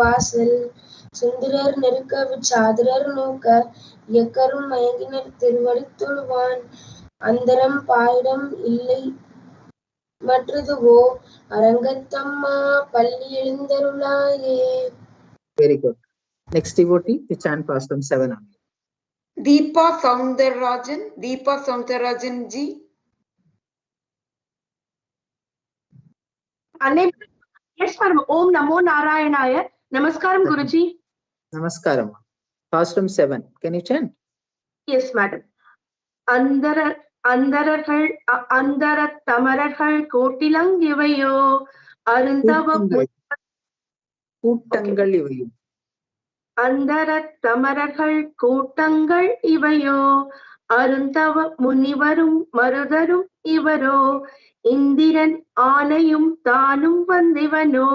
வாசல் சுந்தரர் நெருக்க விச்சாதரர் நோக்க இயக்கரும் மயங்கினர் திருவடி தொழுவான் அந்தரம் பாயிடம் இல்லை மற்றதுவோ அரங்கத்தம்மா பள்ளி எழுந்தருளாயே. Very good. Next devotee, the chant pastime 7. Deepa Soundararajan ji. Yes, madam. Om Namo Narayanaya. Namaskaram, Guruji. Namaskaram. Pastime 7. Can you chant? Yes, madam. அந்தர தமரர்கள் கோட்டிலங் இவையோ அருந்தவ கூட்டங்கள் இவையோ அந்தர தமரர்கள் கூட்டங்கள் இவையோ அருந்தவ முனிவரும் மருதரும் இவரோ இந்திரன் ஆணையும் தானும் வந்திவனோ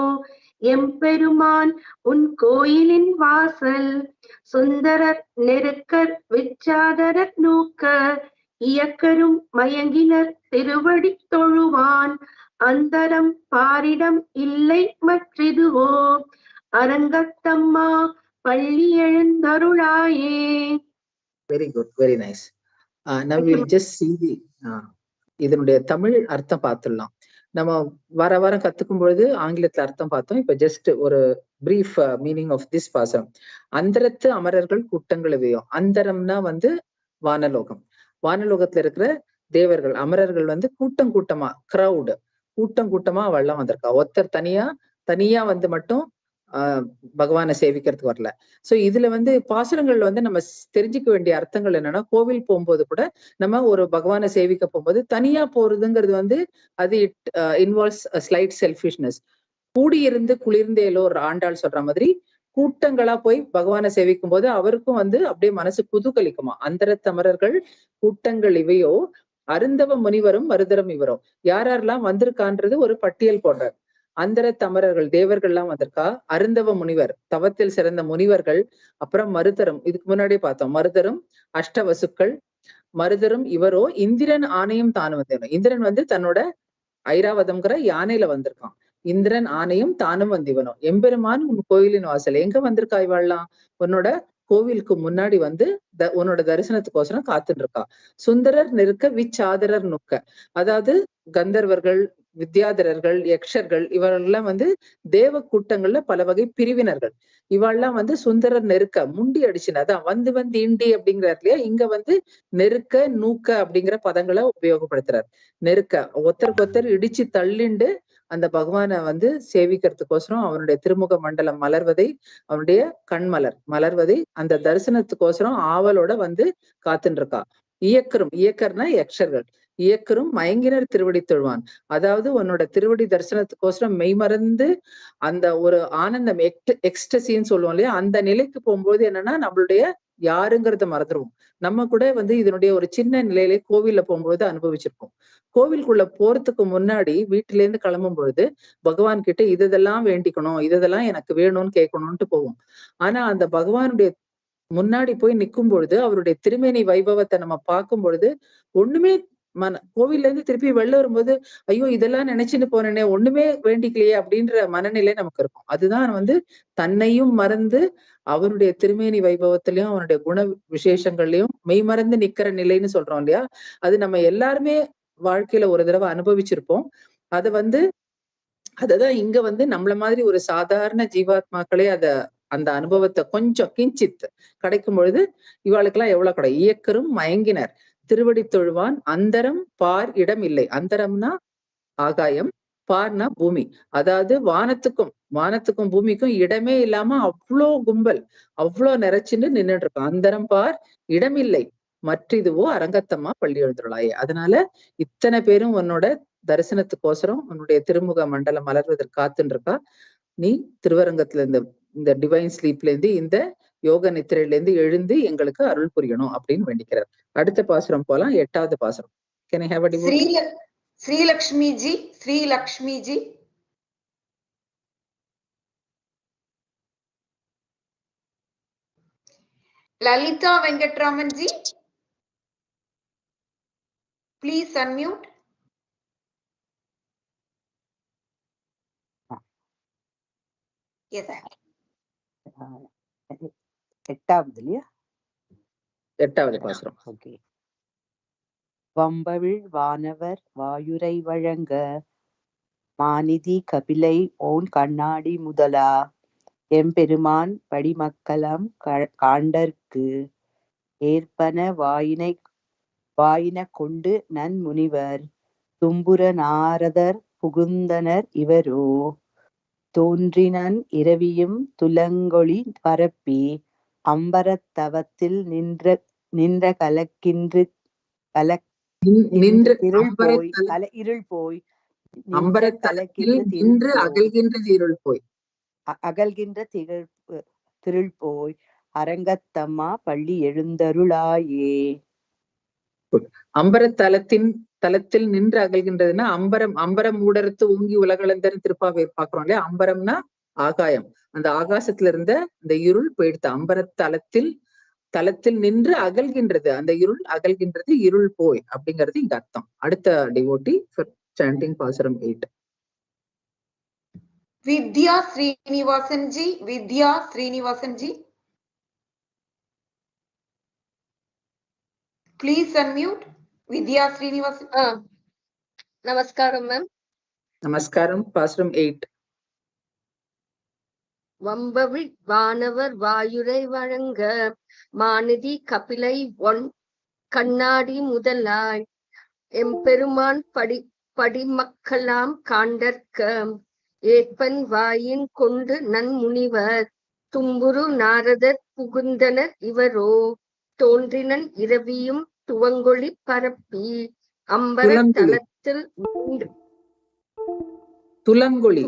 எம்பெருமான் உன் கோயிலின் வாசல் சுந்தரர் நெருக்கர் விச்சாதரர் நோக்க இயக்கரும் மயங்கினர் திருவடி தொழுவான் அந்தரம் பாரிடம் இல்லை மற்றிதுவோ அரங்கத்தம்மா பள்ளி எழுந்தருளாயே. Very good, very nice. Now we'll just see the இதனுடைய தமிழ் அர்த்தம் பார்த்துடலாம். நம்ம வாரம் கத்துக்கும் பொழுது ஆங்கிலத்துல அர்த்தம் பார்த்தோம். இப்ப ஜஸ்ட் ஒரு பிரீஃப் மீனிங் ஆஃப் திஸ் பாசனம். அந்தரத்து அமரர்கள் கூட்டங்கள் இவையும். அந்தரம்னா வானலோகம். வானலோகத்துல இருக்கிற தேவர்கள் அமரர்கள் கூட்டம் கூட்டமா கிரௌடு கூட்டம் கூட்டமா அவள்லாம் வந்திருக்கா. ஒருத்தர் தனியா மட்டும் பகவானை சேவிக்கிறதுக்கு வரல. சோ இதுல பாசுரங்கள்ல நம்ம தெரிஞ்சுக்க வேண்டிய அர்த்தங்கள் என்னன்னா, கோவில் போகும்போது கூட நம்ம ஒரு பகவானை சேவிக்க போகும்போது தனியா போறதுங்கிறது அது இட் இன்வால்வ்ஸ் ஸ்லைட் செல்ஃபிஷ்னஸ். கூடியிருந்து குளிர்ந்தேலோ ஒரு ஆண்டாள் சொல்ற மாதிரி கூட்டங்களா போய் பகவானை சேவிக்கும் போது அவருக்கும் அப்படியே மனசு குதூகலிக்குமா. அந்தரத்தமரர்கள் கூட்டங்கள் இவையோ அருந்தவ முனிவரும் மருதரும் இவரோ. யாரெல்லாம் வந்திருக்கான்றது ஒரு பட்டியல் போடுறார். அந்தரத்தமரர்கள் தேவர்கள்லாம் வந்திருக்கா. அருந்தவ முனிவர் தவத்தில் சிறந்த முனிவர்கள். அப்புறம் மருதரும், இதுக்கு முன்னாடியே பார்த்தோம். மருதரும் அஷ்டவசுக்கள். மருதரும் இவரோ இந்திரன் ஆணையும் தானும் வந்தேனும். இந்திரன் தன்னோட ஐராவதம்ங்கிற யானையில வந்திருக்கான். இந்திரன் ஆணையும் தானும் வந்திவனும். எம்பெருமான் உன் கோயிலின் வாசல் எங்க வந்திருக்கா இவாள்லாம்? உன்னோட கோவிலுக்கு முன்னாடி உன்னோட தரிசனத்துக்கோசரம் காத்துட்டு இருக்கா. சுந்தரர் நெருக்க விச்சாதரர் நுக்க, அதாவது கந்தர்வர்கள், வித்யாதரர்கள், யக்ஷர்கள் இவரெல்லாம் தேவ கூட்டங்கள்ல பல வகை பிரிவினர்கள். இவாள்லாம் சுந்தரர் நெருக்க முண்டி அடிச்சுன்னு, அதான் இண்டி அப்படிங்கிறார் இல்லையா, இங்க நெருக்க நூக்க அப்படிங்கிற பதங்களை உபயோகப்படுத்துறார். நெருக்க ஒருத்தருக்கு ஒருத்தர் இடிச்சு தள்ளிண்டு அந்த பகவானை சேவிக்கிறதுக்கோசரம் அவனுடைய திருமுக மண்டலம் மலர்வதை, அவனுடைய கண்மலர் மலர்வதை அந்த தரிசனத்துக்கோசரம் ஆவலோட காத்துட்டு இருக்கா. இயக்கர்னா யக்ஷர்கள். இயக்கரும் மயங்கினர் திருவடி தொழுவான், அதாவது உன்னோட திருவடி தரிசனத்துக்கோசரம் மெய்மறந்து அந்த ஒரு ஆனந்தம் எக்ஸ்டசின்னு சொல்லுவோம் இல்லையா, அந்த நிலைக்கு போகும்போது என்னன்னா நம்மளுடைய யாருங்கிறத மறந்துடுவோம். நம்ம கூட இதனுடைய ஒரு சின்ன நிலையிலே கோவில்ல போகும்போது அனுபவிச்சிருக்கோம். கோவிலுக்குள்ள போறதுக்கு முன்னாடி வீட்டுல இருந்து கிளம்பும் பொழுது பகவான் கிட்ட இதெல்லாம் வேண்டிக்கணும், இதெல்லாம் எனக்கு வேணும்னு கேட்கணும்ட்டு போவோம். ஆனா அந்த பகவானுடைய முன்னாடி போய் நிற்கும் பொழுது அவருடைய திருமேனி வைபவத்தை நம்ம பார்க்கும் பொழுது ஒண்ணுமே கோவில்ல இருந்து திருப்பி வெளில வரும்போது ஐயோ இதெல்லாம் நினைச்சுட்டு போனேனே, ஒண்ணுமே வேண்டிக்கலையே அப்படின்ற மனநிலை நமக்கு இருக்கும். அதுதான் தன்னையும் மறந்து அவருடைய திருமேனி வைபவத்திலையும் அவனுடைய குண விசேஷங்கள்லயும் மெய்மறந்து நிக்கிற நிலைன்னு சொல்றோம் இல்லையா. அது நம்ம எல்லாருமே வாழ்க்கையில ஒரு தடவை அனுபவிச்சிருப்போம். அததான் இங்க நம்மள மாதிரி ஒரு சாதாரண ஜீவாத்மாக்களே அந்த அனுபவத்தை கொஞ்சம் கிஞ்சித் கிடைக்கும் பொழுது இவாளுக்கெல்லாம் எவ்வளவு கடை. இயக்கரும் மயங்கினர் திருவடி தொழுவான் அந்தரம் பார் இடம் இல்லை. அந்தரம்னா ஆகாயம், பார்னா பூமி. அதாவது வானத்துக்கும் பூமிக்கும் இடமே இல்லாம அவ்வளோ கும்பல், அவ்வளோ நிறைச்சுன்னு நின்றுட்டு இருக்கும். அந்தரம் பார் இடமில்லை மற்றிதுவோ அரங்கத்தம்மா பள்ளி எழுந்துள்ளாயே. அதனால இத்தனை பேரும் உன்னோட தரிசனத்துக்கோசரம் உன்னுடைய திருமுக மண்டலம் மலர்வதற்கு காத்துன்னு இருக்கா. நீ திருவரங்கத்துல இந்த டிவைன் ஸ்லீப்ல இருந்து இந்த யோக நித்திரையில இருந்து எழுந்து எங்களுக்கு அருள் புரியணும் அப்படின்னு வேண்டிக்கிறார். அடுத்த பாசுரம் போலாம். 8வது பாசுரம். Can I have a devotee? Srilakshmi ji. Lalitha Venkatraman ji, please unmute. Yes, எட்டாவது இல்லையா? எட்டாவது பாசுரம். ஓகே. வம்பவிழ் வானவர் வாயுரை வழங்க மாநிதி கபிலை ஓன் கண்ணாடி முதலா எம்பெருமான் படிமக்களம் காண்டற்கு ஏற்பன வாயின கொண்டு நன்முனிவர் தும்புர நாரதர் புகுந்தனர் இவரோ தோன்றினன் இரவியும் துலங்கொளி பரப்பி அம்பரத்தவத்தில் நின்ற இருள் போய் அகல்கின்ற திருள் போய் அரங்கத்தம்மா பள்ளி எழுந்தருளாயே. தலத்தில் நின்று அகல்கின்றதுன்னா அம்பரம் ஊடறுத்து ஊங்கி உலகளந்தர் திருப்பாவை பாக்குறோம் இல்லையா? அம்பரம்னா ஆகாயம். அந்த ஆகாசத்துல இருந்த இந்த இருள் போயிடுத்து. தலத்தில் நின்று அகல்கின்றது, அந்த இருள் அகல்கின்றது, இருள் போய் அப்படிங்கிறது இங்க அர்த்தம். அடுத்த டிவோட்டி சாண்டிங் பாசுரம் 8. வித்யா ஸ்ரீனிவாசன்ஜி, please unmute. Vidya Srinivasan. நமஸ்காரம் மேம். நமஸ்காரம். பாசுரம் 8. வம்பவிழ் வானவர் வாயுரை வழங்க மாநிதி கபிலை ஒன் கண்ணாடி முதலாய் எம்பெருமான் படிமக்கலாம் காண்டற்க ஏற்பன் வாயின் கொண்டு நன்முனிவர் தும்புரு நாரதர் புகுந்தனர் இவரோ தோன்றினன் இரவியும் துவங்கொளி பரப்பி அம்பர தலத்தில் துலங்கொளி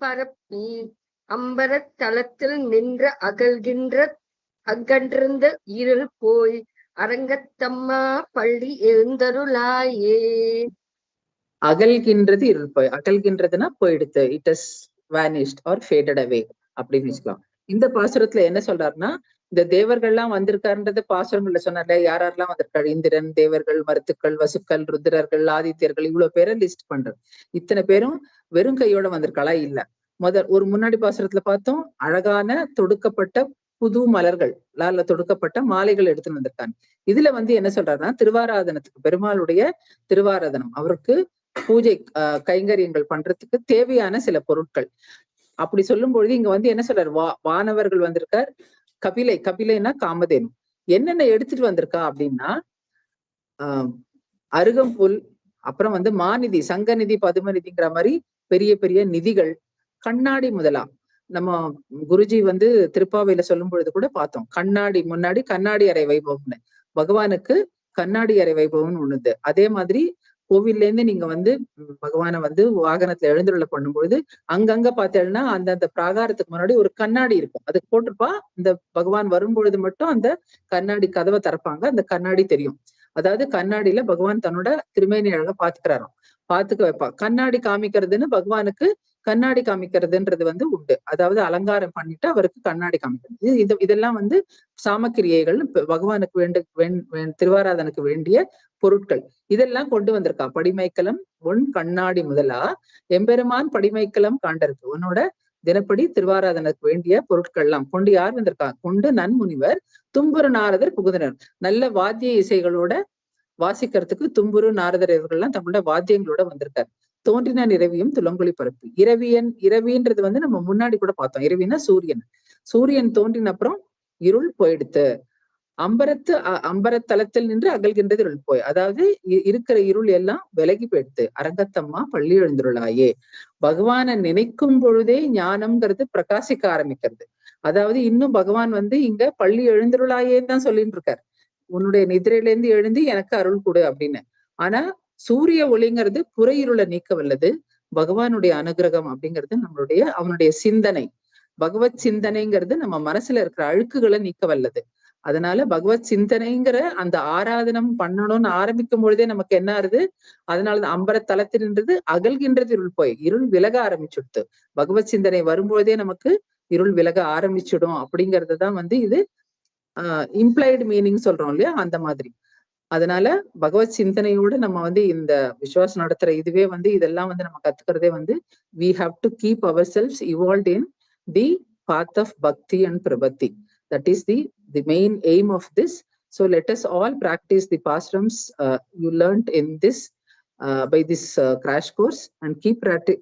பரப்பி அம்பர தலத்தில் நின்ற அகன்றிருந்த இருள் போய் அரங்கத்தம்மா பள்ளி எழுந்தருளாயே. அகல்கின்றது இருள் போய், அகல்கின்றதுன்னா போயிடுத்து, it is vanished or faded away அப்படின்னு வச்சுக்கலாம். இந்த பாசுரத்துல என்ன சொல்றாருன்னா, இந்த தேவர்கள்லாம் வந்திருக்காருன்றது பாசுரங்கள்ல சொன்னார்ல, யாரெல்லாம் வந்திருக்காரு, இந்திரன், தேவர்கள், மருத்துக்கள், வசுக்கள், ருத்ரர்கள், ஆதித்யர்கள், இவ்வளவு பேரை லிஸ்ட் பண்றது. இத்தனை பேரும் வெறும் கையோட வந்திருக்காளா? இல்ல. ஒரு முன்னாடி பாசுரத்துல பார்த்தோம், அழகான தொடுக்கப்பட்ட புது மலர்களால தொடுக்கப்பட்ட மாலைகள் எடுத்துன்னு வந்திருக்காங்க. இதுல என்ன சொல்றாருன்னா, திருவாராதனத்துக்கு, பெருமாளுடைய திருவாராதனம், அவருக்கு பூஜை கைங்கரியங்கள் பண்றதுக்கு தேவையான சில பொருட்கள். அப்படி சொல்லும் பொழுது இங்க என்ன சொல்றாரு, வானவர்கள் வந்திருக்கார், கபிலைன்னா காமதேனு. என்னென்ன எடுத்துட்டு வந்திருக்கா அப்படின்னா, அருகம்புல், அப்புறம் மாநிதி, சங்கநிதி, பதுமநிதிங்கிற மாதிரி பெரிய பெரிய நிதிகள், கண்ணாடி முதலா. நம்ம குருஜி திருப்பாவையில சொல்லும் பொழுது கூட பார்த்தோம், கண்ணாடி முன்னாடி கண்ணாடி அறை வைபவம்னு, பகவானுக்கு கண்ணாடி அறை வைபவம்னு ஒண்ணுது. அதே மாதிரி கோவில்ல இருந்து நீங்க பகவானை வாகனத்துல எழுந்துள்ள பண்ணும்பொழுது அங்கங்க பார்த்தேன்னா அந்த பிராகாரத்துக்கு முன்னாடி ஒரு கண்ணாடி இருக்கும், அதுக்கு போட்டிருப்பா. இந்த பகவான் வரும்பொழுது மட்டும் அந்த கண்ணாடி கதவை திறப்பாங்க, அந்த கண்ணாடி தெரியும். அதாவது கண்ணாடியில பகவான் தன்னோட திருமேனி அழகா பாத்துக்க வைப்பா. கண்ணாடி காமிக்கிறதுன்னு பகவானுக்கு கண்ணாடி காமிக்கிறதுன்றது உண்டு. அதாவது அலங்காரம் பண்ணிட்டு அவருக்கு கண்ணாடி காமிக்கிறது. இதெல்லாம் சாமக்கிரியைகள், பகவானுக்கு திருவாராதனுக்கு வேண்டிய பொருட்கள். இதெல்லாம் கொண்டு வந்திருக்கா. படிமைக்கலம் ஒன் கண்ணாடி முதலா எம்பெருமான் படிமைக்கலம் காண்டருக்கு, உன்னோட தினப்படி திருவாராதனுக்கு வேண்டிய பொருட்கள் எல்லாம் கொண்டு யார் வந்திருக்கா? கொண்டு நன்முனிவர் தும்புரு நாரதர் புகுந்தனர். நல்ல வாத்திய இசைகளோட வாசிக்கிறதுக்கு தும்புரு நாரதர் இவர்கள்லாம் தங்களோட வாத்தியங்களோட வந்திருக்காரு. தோன்றினான் இரவியும் துலங்கொளி பரப்பி. இரவின்றது நம்ம முன்னாடி கூட பார்த்தோம். இரவினா சூரியன் தோன்றின அப்புறம் இருள் போயிடுத்து. அம்பரத்தலத்தில் நின்று அகல்கின்றது இருள் போய், அதாவது இருக்கிற இருள் எல்லாம் விலகி போயிடுத்து. அரங்கத்தம்மா பள்ளி எழுந்துருளாயே. பகவானை நினைக்கும் பொழுதே ஞானம்ங்கிறது பிரகாசிக்க ஆரம்பிக்கிறது. அதாவது இன்னும் பகவான் இங்க பள்ளி எழுந்துருளாயேன்னு தான் சொல்லிட்டு இருக்காரு. உன்னுடைய நிதிரையில இருந்து எழுந்து எனக்கு அருள் கொடு அப்படின்னு. ஆனா சூரிய ஒளிங்கிறது புற இருளை நீக்க வல்லது. பகவானுடைய அனுகிரகம் அப்படிங்கிறது அவனுடைய சிந்தனை, பகவத் சிந்தனைங்கிறது நம்ம மனசுல இருக்கிற அழுக்குகளை நீக்க வல்லது. அதனால பகவத் சிந்தனைங்கிற அந்த ஆராதனம் பண்ணணும்னு ஆரம்பிக்கும் பொழுதே நமக்கு என்ன ஆறுது? அதனாலதான் அம்பரத்தலத்தின்றது அகல்கின்றது இருள் போய் இருள் விலக ஆரம்பிச்சுடுத்து. பகவத் சிந்தனை வரும்பொழுதே நமக்கு இருள் விலக ஆரம்பிச்சுடும். அப்படிங்கறதுதான் இது இம்ப்ளைடு மீனிங் சொல்றோம் இல்லையா, அந்த மாதிரி. அதனால பகவத் சிந்தனையோட நம்ம வந்து இந்த விஸ்வாஸ் நடத்துற இதுவே வந்து இதெல்லாம் வந்து நம்ம கத்துக்கிறதே வந்து we have to keep ourselves evolved in the path of bhakti and prabhati. That is the main aim of this. So let us all practice the pastimes you learned in this by this crash course, and keep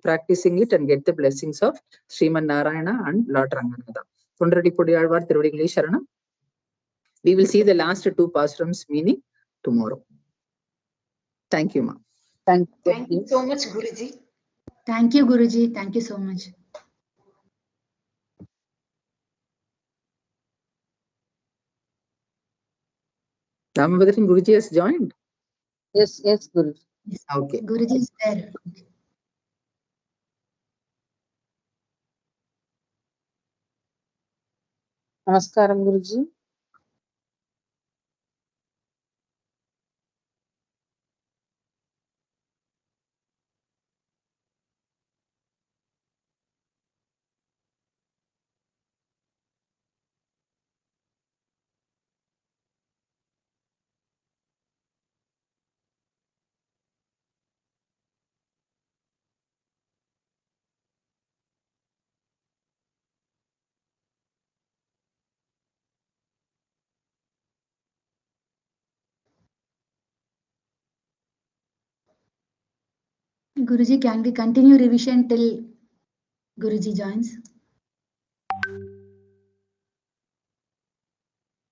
practicing it and get the blessings of Sriman Narayana and Lord Ranganatha. Thondradi Podiyalvar Thiruvadigale Sharanam. We will see the last two pastimes meaning tomorrow. Thank you, ma. Thank you so much, Guruji. Thank you, Guruji. Thank you so much. Ramabhadran Guruji has joined? Yes, Guruji. Yes. Okay. Guruji is there. Okay. Namaskaram, Guruji. Guruji, can we continue revision till Guruji joins?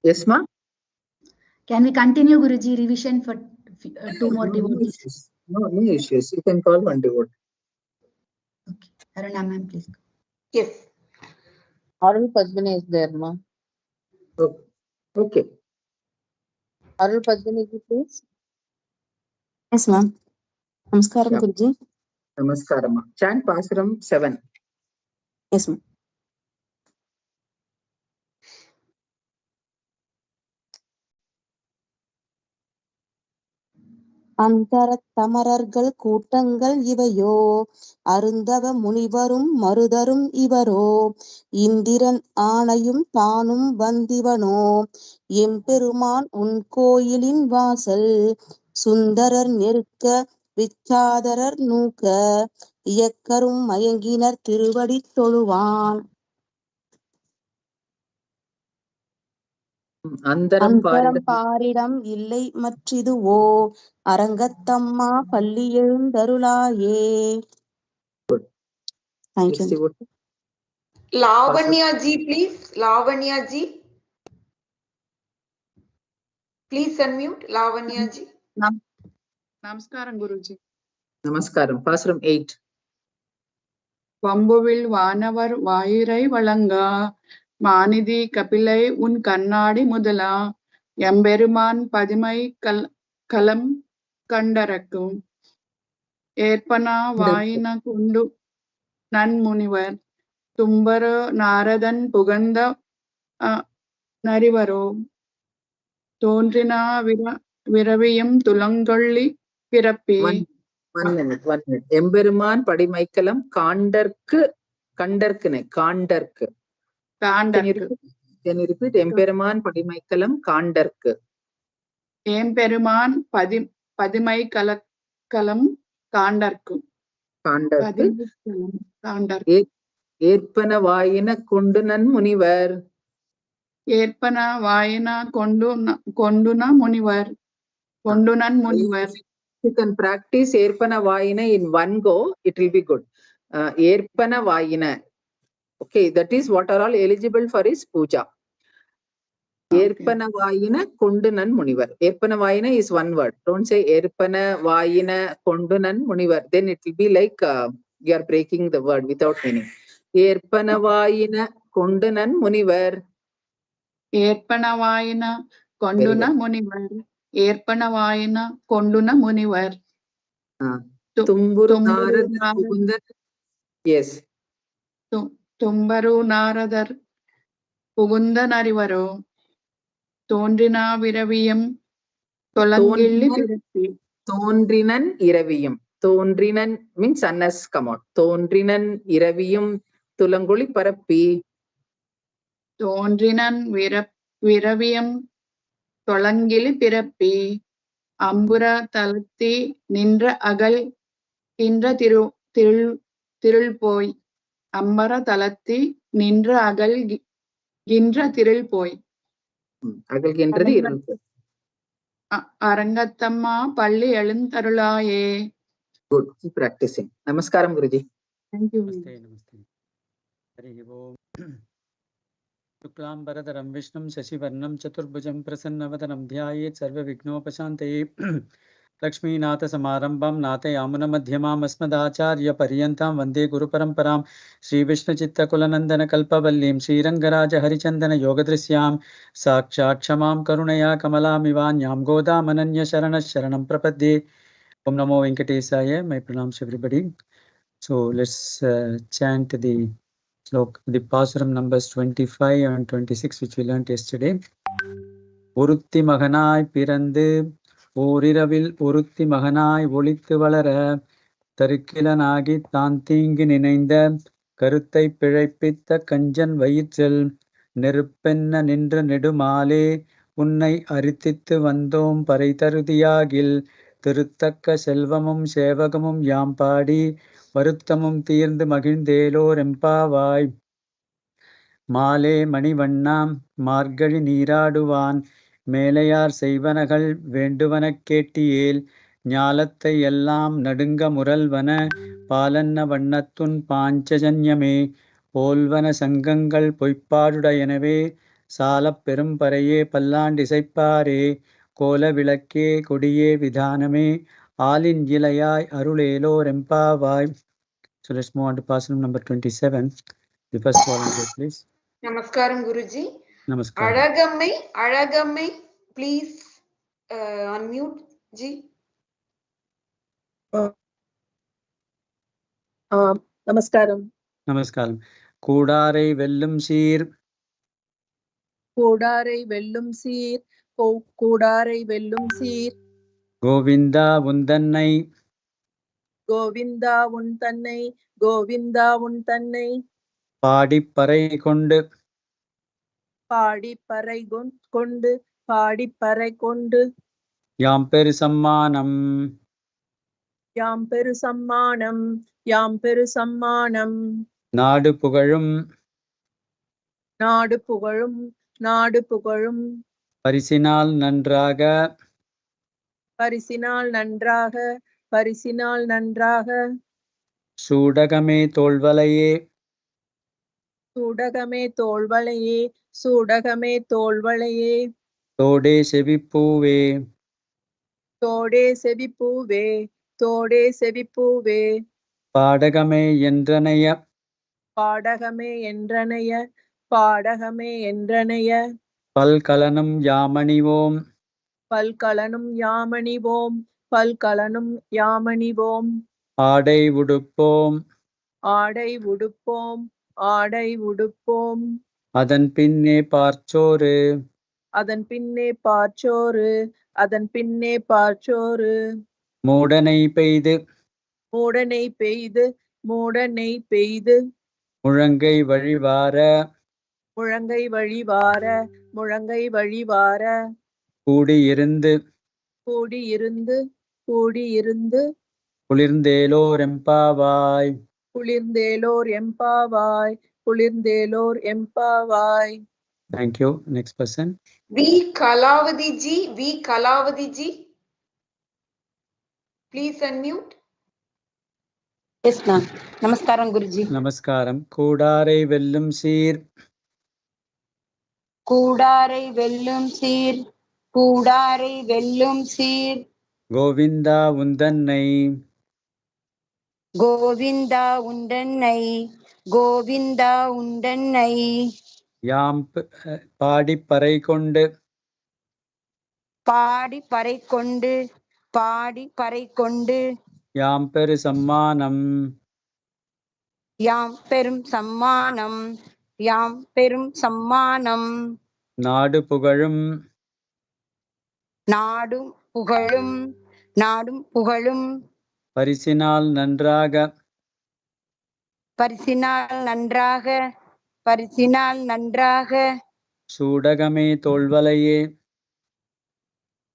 Yes, ma. Can we continue Guruji revision for two more devotees? No issues. You can call one devotee. Okay. Aruna ma'am, please. Yes. Arul Padmini is there, ma. Okay. Arul Padmini, please. Yes, ma'am. Namaskaram, Yeah. Guruji. Namaskaram, ma. Chant Pasaram 7. Yes, ma'am. அந்தரத்தமரர்கள் கூட்டங்கள் இவையோ, அருந்தவ முனிவரும் மருதரும் இவரோ, இந்திரன் ஆணையும் தானும் வந்திவனோ, எம்பெருமான் உன் கோயிலின் வாசல், சுந்தரர் நெருக்க விச்சாதரர் நூக்க, இயக்கரும் மயங்கினர் திருவடி தொழுவான். அந்தரம் பாரிடம் இல்லை மற்றிதுவோ, அரங்கத்தம்மா பள்ளி எழுந்தருளாயே. Thank you. Lavanya ji, please. Lavanya ji. Please unmute. Lavanya ji. Namaskaram, Guruji. Namaskaram. Pasaram 8. வம்புவில் வானவர் வாயுரை வழங்கா, மாநிதி கபிலை உன் கண்ணாடி முதலா, எம்பெருமான் பதிமை கலம் கண்டரக்கும், ஏற்பனா வாயின கொண்டு நன்முனிவர், தும்பரோ நாரதன் புகழ்ந்த நரிவரோ, தோன்றினா விரவியும் துலங்கொள்ளி பிறப்பே. One minute. எம்பெருமான் படிமைக்கலம் காண்டற்கு. Can you repeat? எம்பெருமான் படிமைக்கலம் காண்டற்கு. எம்பெருமான் பதிமைக்கலம் காண்டற்கு. ஏற்பன வாயின கொண்டு நன்முனிவர். ஏற்பன வாயின கொண்டுன முனிவர். You can practice ஏற்பன வாயின in one go. It will be good. ஏற்பன வாயின. Okay, that is what are all eligible for his puja. ஏற்பன வாயின கொண்டு நன் முனிவர். ஏற்பன வாயின is one word. Don't say ஏற்பன வாயின கொண்டு நன் முனிவர். Then it will be like you are breaking the word without meaning. ஏற்பன வாயின கொண்டு நன் முனிவர். ஏற்பன வாயின கொண்டுன முனிவர். ஏற்பன வாயின கொண்டுன முனிவர். தும்புரு நாரதர் புகுந்தர். Yes. தும்பரு நாரதர் புகுந்த நரிவரோ, தோன்றினா Thiraviyam தொலங்கிள்ளி பிறப்பி. தோன்றினன் இரவியும். தோன்றினன் means sun has come out. தோன்றினன் இரவியும் துலங்குழி பரப்பி. தோன்றினன் விரவியம் தொலங்கிளி பிறப்பி. அம்புர தளத்தி நின்ற அகல் கின்ற திருள் போய். அம்பர தளத்தி நின்ற அகல் கின்ற திரள் போய். அகல்கின்றது இருள் போய். அரங்கத்தம்மா பள்ளி எழுந்தருளாயே. Good. Keep practicing. Namaskaram, Guruji. Thank you. Namaste, namaste. Hari Om. Shuklambaradharam Vishnum Shashivarnam Chaturbhujam Prasannavadanam Dhyayet Sarva Vignopashanteye. Lakshmi Natha Samarambam Natha Yamuna Madhyamam Asmadacharya Paryantam Vande Guru Paramparam Sri Vishnu Chitta Kulanandana Kalpavallim Sri Rangaraja Harichandana Yogadrisyam Sakshat Shamam Karunaya Kamalam Ivanyam Goda Mananya Sharana Sharanam Prapadde. Om Namo Venkatesaya. My pranams to everybody. So let's chant the slok, the Pasuram numbers 25 and 26 which we learnt yesterday. Urutti Mahanai Pirandu Oriravil Urutti Mahanai Volithu Valara Tarikilanagi Tantingi Ninainda Karutai Piraipitha Kanjan Vayitril Nirpenna Nindra Nedumale Unnai Aritithu Vandom Paraitarudiyagil Tiruttaka Selvamum Sevagamum Yampadi வருத்தமும் தீர்ந்து மகிழ்ந்தேலோர் எம்பாவாய். மாலே மணிவண்ணாம் மார்கழி நீராடுவான் மேலையார் செய்வனகள் வேண்டுவனக் கேட்டியேல் ஞாலத்தை எல்லாம் நடுங்க முரல்வன பாலன்ன வண்ணத்துன் பாஞ்சஜன்யமே போல்வன சங்கங்கள் பொய்ப்பாடுடையனவே சாலப் பெரும்பறையே பல்லாண்டிசைப்பாரே கோல விளக்கே கொடியே விதானமே ஆலின் இலையாய் அருளேலோர் எம்பாவாய். So let's move on to Pasuram number 27. The first volunteer, please. Namaskaram, Guruji. Namaskaram. Alagamai, Alagamai, please unmute, Ji. Namaskaram. Namaskaram. கூடாரை வெல்லும் சீர் கூடாரை வெல்லும் சீர் கூடாரை வெல்லும் சீர் கோவிந்தா உந்தன்னை கோவிந்தா உன் தன்னை கோவிந்தா உன் தன்னை பாடிப்பறை கொண்டு பாடிப்பறை கொண்டு பாடிப்பறை கொண்டு யாம் பெரு சம்மானம் யாம் பெரு சம்மானம் யாம் பெரு சம்மானம் நாடு புகழும் நாடு புகழும் நாடு புகழும் பரிசினால் நன்றாக பரிசினால் நன்றாக பரிசினால் நன்றாக சூடகமே தோள்வலையே சூடகமே தோள்வளையே சூடகமே தோள்வளையே தோடே செவிப்பூவே தோடே செவிப்பூவே தோடே செவிப்பூவே பாடகமே என்றனைய பாடகமே என்றனைய பாடகமே என்றனைய பல்கலனும் யாமணிவோம் பல்கலனும் யாமணிவோம் பல்கலனும் யாமணிவோம் ஆடை உடுப்போம் ஆடை உடுப்போம் ஆடை உடுப்போம் அதன் பின்னே பார்ச்சோறு அதன் பின்னே பார்ச்சோறு அதன் பின்னே பார்ச்சோறு மூடனை பெய்து மூடனை பெய்து மூடனை பெய்து முழங்கை வழிவார முழங்கை வழிவார முழங்கை வழிவார கூடியிருந்து கூடியிருந்து கூடியிருந்து குளிர்ந்தேலோர் எம்பாவாய் குளிர்ந்தேலோர் எம்பாவாய் குளிர்ந்தேலோர் எம்பாவாய். Thank you. Next person. V Kalavadi Ji, V Kalavadi Ji. Please unmute. Yes, ma'am. Namaskaram, Guruji. Namaskaram. கூடாரை வெல்லும் சீர் கூடாரை வெல்லும் சீர் கூடாரை வெல்லும் சீர் கோவிந்தா உந்தன்னை கோவிந்தா உண்டன்னை கோவிந்தா உண்டன்னை யாம் பாடிப்பறை கொண்டு பாடிப்பறை கொண்டு பாடிப்பறை கொண்டு யாம் பெரு சம்மானம் யாம் பெரும் சம்மானம் யாம் பெரும் சம்மானம் நாடு புகழும் நாடும் புகழும் நாடும் புகழும் பரிசினால் நன்றாக பரிசினால் நன்றாக பரிசினால் நன்றாக சூடகமே தோள்வலையே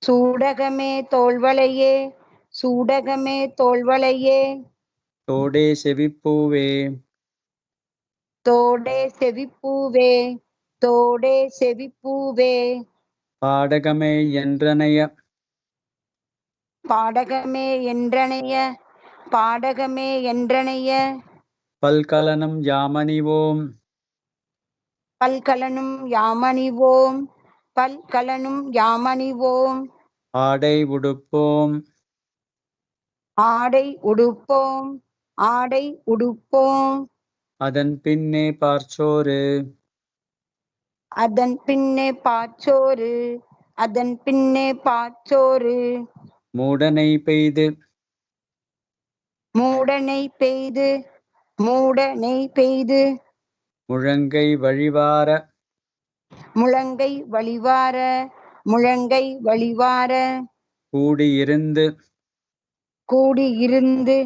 சூடகமே தோள்வளையே சூடகமே தோள்வளையே தோடே செவிப்பூவே தோடே செவிப்பூவே தோடே செவிப்பூவே பாடகமே என்றனைய பாடகமே என்றனைய பாடகமே என்றனைய பல்கலனம் யாமணிவோம் பல்கலனும் யாமணிவோம் பல்கலனும் யாமணிவோம் ஆடை உடுப்போம் ஆடை உடுப்போம் ஆடை உடுப்போம் அதன் பின்னே பார்ச்சோறு அதன் பின்னே பாச்சோறு அதன் பின்னே பாச்சோறு மூடனை பெய்து மூடனை பெய்து மூடனை பெய்து முழங்கை வழிவார முழங்கை வழிவார முழங்கை வழிவார கூடியிருந்து கூடியிருந்து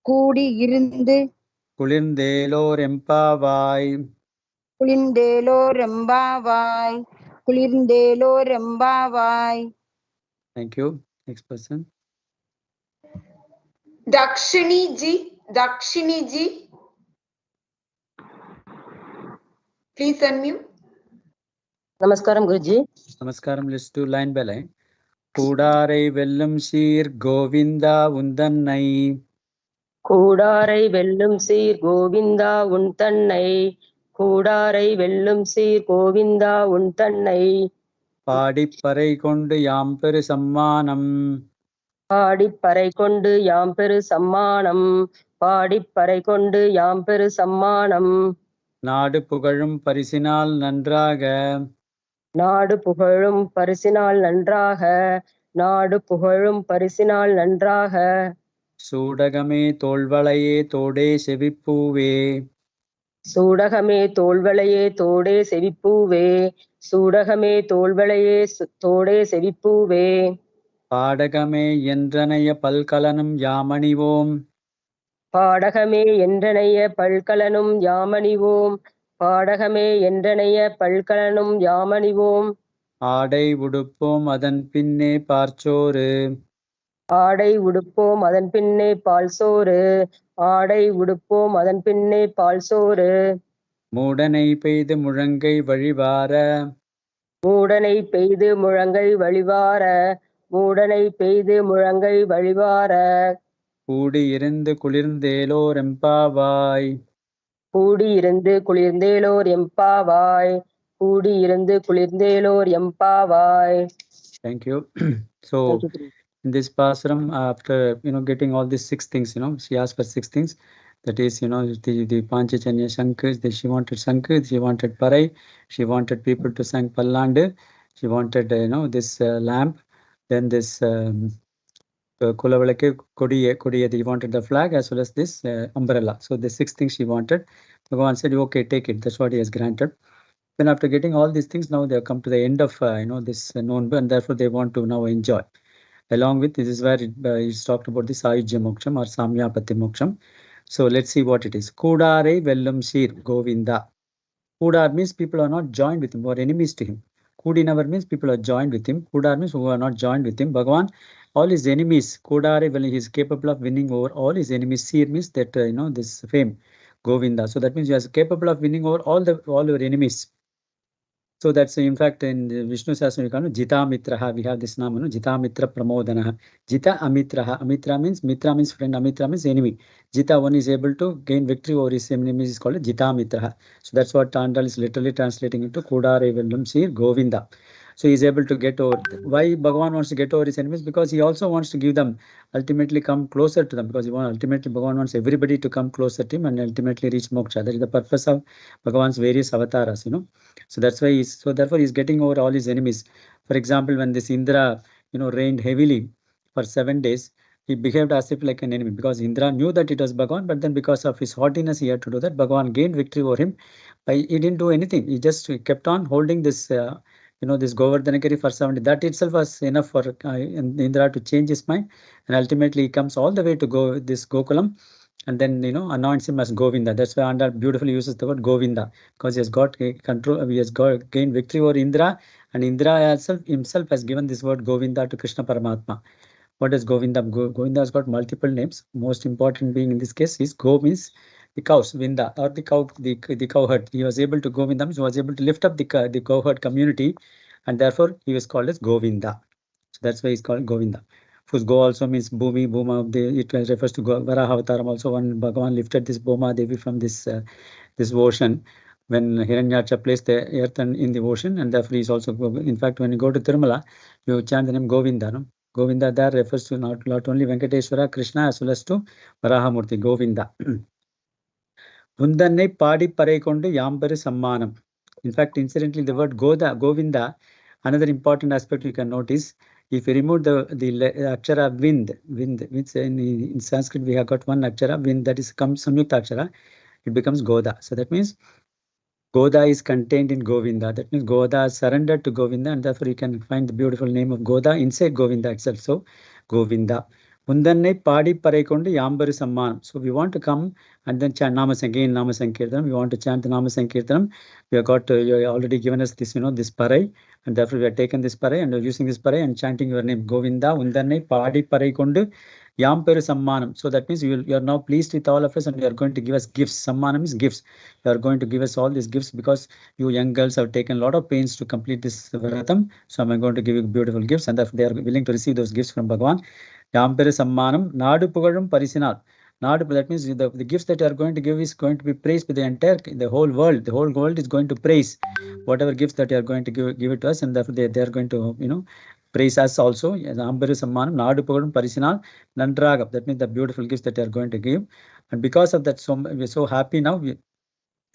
கூடியிருந்து குளிர்ந்தேலோர் எம்பாவாய் குளிர்ந்தேலோ ரெம்பாவாய் குளிர்ந்தேலோ ரெம்பாவாய். Thank you. Next person. Dakshini ji, please unmute. Namaskaram Guruji. Namaskaram. Let's do line by line. கூடாரை வெல்லும் சீர் கோவிந்தா உந்தன்னை கூடாரை வெல்லும் சீர் கோவிந்தா உன் தன்னை கூடாரை வெல்லும் சீர் கோவிந்தா உன் தன்னை பாடிப்பறை கொண்டு யாம் பெரு சம்மானம் பாடிப்பறை கொண்டு யாம் பெரு சம்மானம் பாடிப்பறை கொண்டு யாம் பெரு சம்மானம் நாடு புகழும் பரிசினால் நன்றாக நாடு புகழும் பரிசினால் நன்றாக நாடு புகழும் பரிசினால் நன்றாக சூடகமே தோள்வளையே தோடே செவிப்பூவே சூடகமே தோள்வளையே தோடே செவிப்பூவே சூடகமே தோள்வளையே தோடே செவிப்பூவே பாடகமே என்றனைய பல்கலனும் யாமணிவோம் பாடகமே என்றனைய பல்கலனும் யாமணிவோம் பாடகமே என்றனைய பல்கலனும் யாமணிவோம் ஆடை உடுப்போம் அதன் பின்னே பார்ச்சோறு ஆடை உடுப்போம் அதன் பின்னே பால் சோறு ஆடை உடுப்போம் அதன் பின்னே பால் சோறு மூடனை பெய்து முழங்கை வழிவார மூடனை பெய்து முழங்கை வழிவார மூடனை பெய்து முழங்கை வழிவார கூடியிருந்து குளிர்ந்தேலோர் எம்பாவாய் கூடியிருந்து குளிர்ந்தேலோர் எம்பாவாய் கூடியிருந்து குளிர்ந்தேலோர் எம்பாவாய். Thank you. So in this pasram, after getting all these 6 things, she asked for 6 things. That is, the Panchajanya Shankars, she wanted Shankar, she wanted Parai, she wanted people to sing Pallandu, she wanted, this lamp, then this Kulavalake Kodiye, he wanted the flag as well as this umbrella. So the 6 things she wanted. Bhagavan said, okay, take it. That's what he has granted. Then after getting all these things, now they have come to the end of, this Nonbu, and therefore they want to now enjoy. Along with, this is where he's talked about this Ayujya Moksham or Samyapati Moksham. So let's see what it is. Kudare Vellum Shir Govinda. Kudar means people are not joined with him or enemies to him. Kudinavar means people are joined with him. Kudar means who are not joined with him. Bhagavan, all his enemies, Kudare, well, he is capable of winning over all his enemies. Sir means that, this fame, Govinda. So that means he is capable of winning over all your enemies. So that's in fact in Vishnu Sahasranaam, Jita Mitraha, we have this name, Jita Mitra Pramodana. Jita Amitraha. Amitra means, Mitra means friend, Amitra means enemy. Jita, one is able to gain victory over his enemies, is called Jita Mitraha. So that's what Tandal is literally translating into Kudare Vellum Sir Govinda. So he is able to get over. Why Bhagavan wants to get over his enemies? Because he also wants to give them, ultimately come closer to them. Because ultimately Bhagavan wants everybody to come closer to him and ultimately reach moksha. That is the purpose of Bhagavan's various avatars, So that's why therefore he's getting over all his enemies. For example, when this Indra, rained heavily for 7 days, he behaved as if like an enemy because Indra knew that it was Bhagavan, but then because of his haughtiness, he had to do that. Bhagavan gained victory over him. He didn't do anything. He just kept on holding this, this Govardhanagiri for 7 days. That itself was enough for Indra to change his mind. And ultimately he comes all the way to this Gokulam. and then anoints him as Govinda. That's why Andal beautifully uses the word Govinda, because he has got control, he has got gained victory over Indra, and Indra himself has given this word Govinda to Krishna Paramatma. What is Govinda? Govinda has got multiple names. Most important being in this case is Go means the cows, Vinda, or the cow herd. He was able to Govinda means he was able to lift up the cow herd community, and therefore he was called as Govinda. So that's why he's called Govinda. Of course, Go also means Bhumi, Bhuma. It refers to Varaha Avataram. Also, when Bhagavan lifted this Bhuma Devi from this ocean, when Hiranyaksha placed the earth in the ocean, and therefore he's also. In fact, when you go to Tirumala, you chant the name Govinda. No? Govinda there refers to not only Venkateshwara, Krishna, as well as to Varahamurti, Govinda. Undannai Padi Pareikondu Yambari Sammanam. In fact, incidentally, the word Govinda, another important aspect you can notice, if you remove the akshara wind, which in Sanskrit we have got one akshara, wind, that is Samyukta akshara, it becomes Goda. So that means Goda is contained in Govinda. That means Goda is surrendered to Govinda, and therefore you can find the beautiful name of Goda inside Govinda itself. So Govinda. Undannai Padi Pareikondu Yambari Sammanam. So we want to come and then chant Nama Sankirtanam. We want to chant the Nama Sankirtanam. We have got, you have already given us this, this Parai, and therefore we have taken this Parai and we are using this Parai and chanting your name, Govinda, Undannai Padi Pareikondu Yamperu Sammanam. So that means you are now pleased with all of us and you are going to give us gifts. Sammanam is gifts. You are going to give us all these gifts because you young girls have taken a lot of pains to complete this Vratam. So I'm going to give you beautiful gifts, and therefore they are willing to receive those gifts from Bhagavan. Yamperu Sammanam, Nadu Pugalum Parisinal. Nadu, that means the gifts that you are going to give is going to be praised by the whole world. The whole world is going to praise whatever gifts that you are going to give it to us, and therefore they are going to praise us also. Yamperu Sammanam, Nadu Pugalum Parisinal, Nandragam. That means the beautiful gifts that you are going to give. And because of that, we're so happy now. In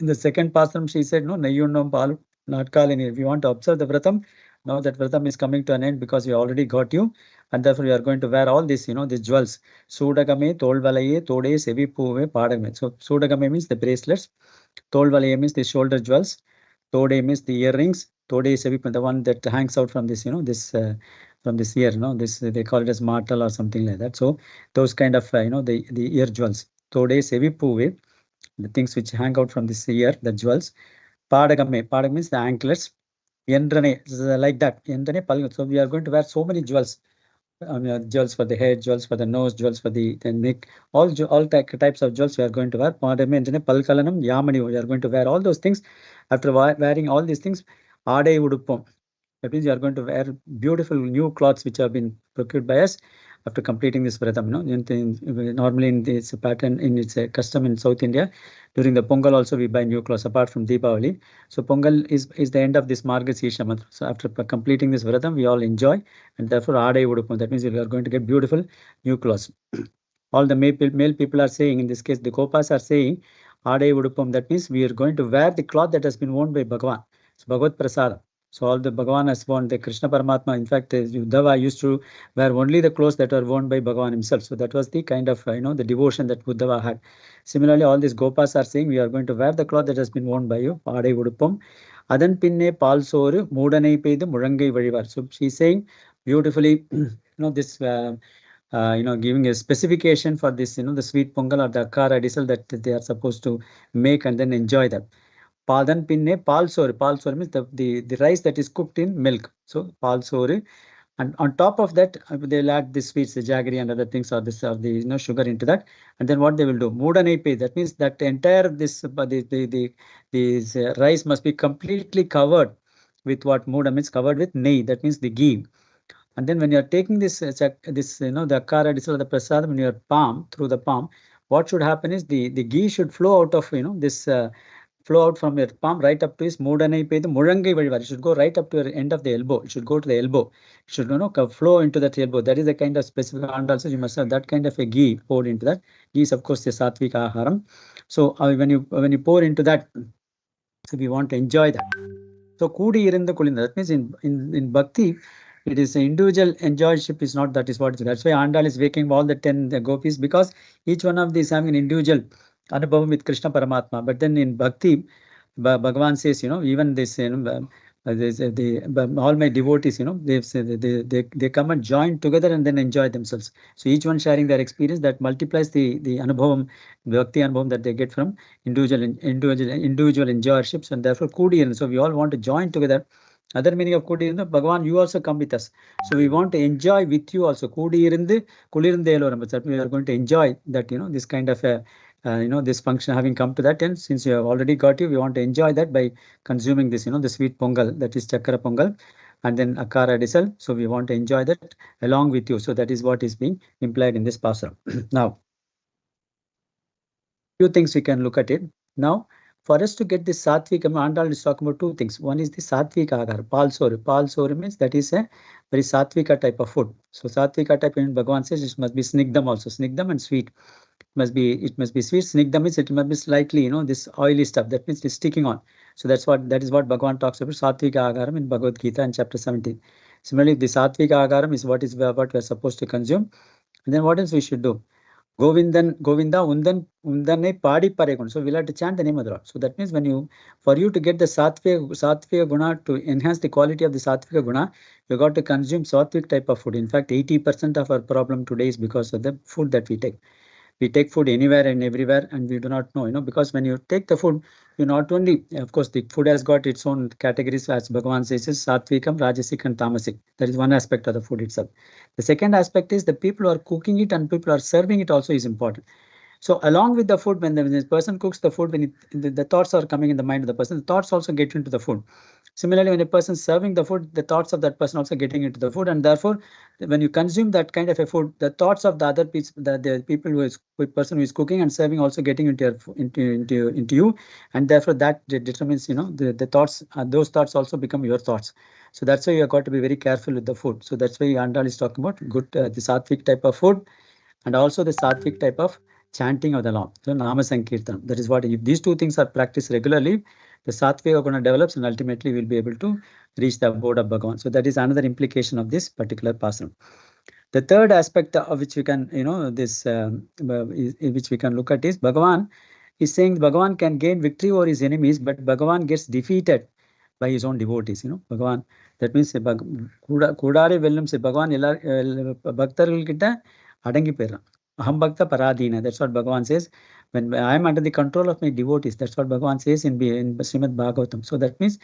the second Pasram, she said, no, Nayunam Palu, not Kalini. If you want to observe the Vratam, now that Vratam is coming to an end because we already got you, and therefore we are going to wear all this, these jewels. Sudagame, Tolvalaye, Tode, Sevi Puve, Padame. So Sudagame means the bracelets, Tolvalaye means the shoulder jewels, Tode means the earrings, Tode Sevi, the one that hangs out from this, from this ear, this they call it as martel or something like that. So those kind of, the ear jewels. Tode Sevi Puve, the things which hang out from this ear, the jewels. Padagame means the anklets. Yendrane, like that. Yendrane, so we are going to wear so many jewels. Jewels for the head, jewels for the nose, jewels for the neck, all types of jewels we are going to wear. Palkalanam, Yamani, we are going to wear all those things. After wearing all these things, Adai Udupam. That means you are going to wear beautiful new clothes which have been procured by us after completing this Vratam. Normally in this pattern, in its custom in South India, during the Pongal also we buy new clothes apart from Deepavali. So Pongal is the end of this Margashirsha month. So after completing this Vratam, we all enjoy, and therefore Adai Udupam. That means you are going to get beautiful new clothes. All the male people are saying, in this case the Gopas are saying Adai Udupam. That means we are going to wear the cloth that has been worn by Bhagavan. So Bhagavad Prasada. So all the Bhagavan has worn, the Krishna Paramatma, in fact, Uddhava used to wear only the clothes that were worn by Bhagavan himself. So that was the kind of, the devotion that Uddhava had. Similarly, all these Gopas are saying, we are going to wear the cloth that has been worn by you, Adai Udupam. Adan pinne palsoru, Mudanai peidu, Murangai Valivar. So she's saying beautifully, this, giving a specification for this, the sweet pongal or the akara diesel that they are supposed to make and then enjoy that. Padan pinne palsore. Palsore means the rice that is cooked in milk. So palsore, and on top of that they'll add the sweets, the jaggery and other things, or the sugar into that. And then what they will do, mudanaipe. That means that entire this rice must be completely covered with what muda means, covered with nei. That means the ghee. And then when you are taking this the akara disal, the prasadam in your palm, through the palm, what should happen is the ghee should flow out of this. Flow out from your palm right up to his Mudanai Pe, the Murangai Valivar. It should go right up to your end of the elbow. It should go to the elbow. It should flow into that elbow. That is a kind of specific, and also you must have that kind of a ghee poured into that. Ghee is of course the sattvic aharam. So when you pour into that, so we want to enjoy that. So Kudi Irinda Kulinda, that means in Bhakti, it is individual enjoyship is not, that is what it is. That's why Andal is waking all the 10 gopis, because each one of these having an individual Anubhavam with Krishna Paramatma. But then in Bhakti, Bhagavan says, even this, all my devotees, they come and join together and then enjoy themselves. So each one sharing their experience, that multiplies the anubhavam, bhakti anubhavam that they get from individual enjoyerships, and therefore Kudi. So we all want to join together. Other meaning of Kudi, Bhagavan, you also come with us. So we want to enjoy with you also. Kudi irundu kulirunde eloram. We are going to enjoy that, this kind of this function having come to that end. Since you have already got you, we want to enjoy that by consuming this, the sweet pongal, that is chakra pongal, and then akara disal. So we want to enjoy that along with you. So that is what is being implied in this pasra. Now, few things we can look at it. Now, for us to get this sattvic, Andal is talking about two things. One is the sattvic agar, palsor. Palsor means that is a very sattvika type of food. So sattvika type, in Bhagavan says it must be snigdam also, snigdam and sweet. It must be sweet. Snigdam means it must be slightly, this oily stuff. That means it's sticking on. So that is what Bhagavan talks about, sattvika agaram in Bhagavad Gita in chapter 17. Similarly, the sattvika agaram is what we are supposed to consume. And then what else we should do? Govinda undane padi parekun. So we'll have to chant the name of the Lord. So that means for you to get the sattvic guna, to enhance the quality of the sattvic guna, you got to consume sattvic type of food. In fact, 80% of our problem today is because of the food that we take. We take food anywhere and everywhere, and we do not know, because when you take the food, you not only, of course, the food has got its own categories, as Bhagavan says, Satvikam, Rajasik, and Tamasik. That is one aspect of the food itself. The second aspect is the people who are cooking it and people who are serving it also is important. So along with the food, when the person cooks the food, when the thoughts are coming in the mind of the person, the thoughts also get into the food. Similarly, when a person is serving the food, the thoughts of that person also getting into the food, and therefore, when you consume that kind of a food, the thoughts of the other people, the person who is cooking and serving also getting into you, and therefore that determines, the thoughts. Those thoughts also become your thoughts. So that's why you have got to be very careful with the food. So that's why Andal is talking about good the sattvic type of food, and also the sattvic type of chanting of the Lord. So Nama Sankirtan. That is what, if these two things are practiced regularly, the sattvika guna develops, and ultimately we'll be able to reach the abode of Bhagavan. So that is another implication of this particular pasam. The third aspect of which we can, which we can look at is Bhagavan is saying Bhagavan can gain victory over his enemies, but Bhagavan gets defeated by his own devotees. Bhagavan, that means Kudare Vellam say Bhagavan Bhaktargal Kitta Adangi Pera. Aham Bhakta Paradina. That's what Bhagavan says. When I am under the control of my devotees, that's what Bhagavan says in Srimad Bhagavatam. So that means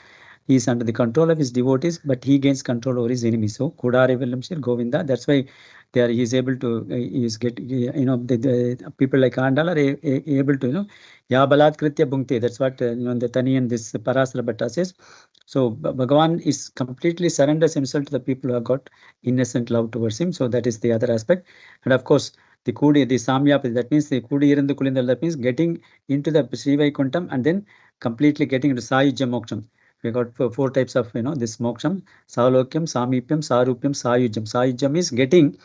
he is under the control of his devotees, but he gains control over his enemies. So Kudare Vellam Shir Govinda. That's why he is able to, the people like Andal are able to, Ya Balat Kritya Bhungte. That's what the Taniyan, this Parasara Bhatta says. So Bhagavan is completely surrenders himself to the people who have got innocent love towards him. So that is the other aspect. And of course, the Kudi, the Samyapati, that means the Kudi Irandu Kulindal, that means getting into the Sri Vaikuntham and then completely getting into Sayujya Moksham. We got four types of, this Moksham: Savalokyam, Samipyam, Sarupyam, Sayujyam. Sayujyam is getting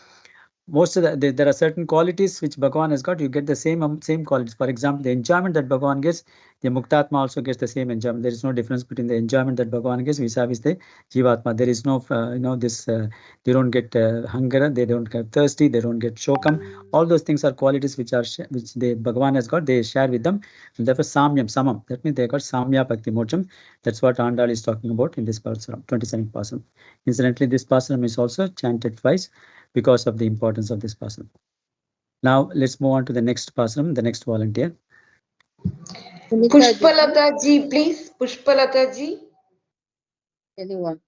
most of there are certain qualities which Bhagavan has got. You get the same qualities. For example, the enjoyment that Bhagavan gets, the Muktatma also gets the same enjoyment. There is no difference between the enjoyment that Bhagavan gets vis-a-vis the Jivatma. There is no, they don't get hunger, they don't get thirsty, they don't get shokam. All those things are qualities which Bhagavan has got. They share with them, and therefore Samyam, Samam. That means they got Samya Bhakti Mocham. That's what Andal is talking about in this Pasaram, 27th Pasaram. Incidentally, this Pasaram is also chanted twice because of the importance of this pasaram. Now let's move on to the next pasaram, the next volunteer. Pushpalata ji, please. Pushpalata ji. Anyone?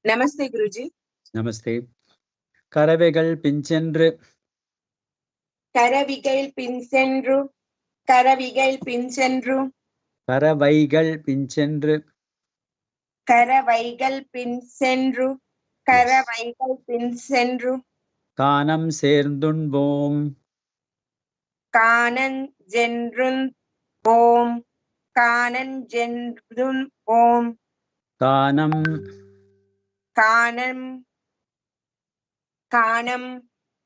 Namaste, Guruji. Namaste. Karavegal Pinchendru. Karavigal Pinchendru. Karavigal Pinchendru. Karavaigal Pinchendru. Karavaigal Pinchendru. Karavaigal Pinchendru. Kanam Serdunbom. Kanan Jendrun Om. Kanan Jendrun Om. Kanam. Kanam. Kanam.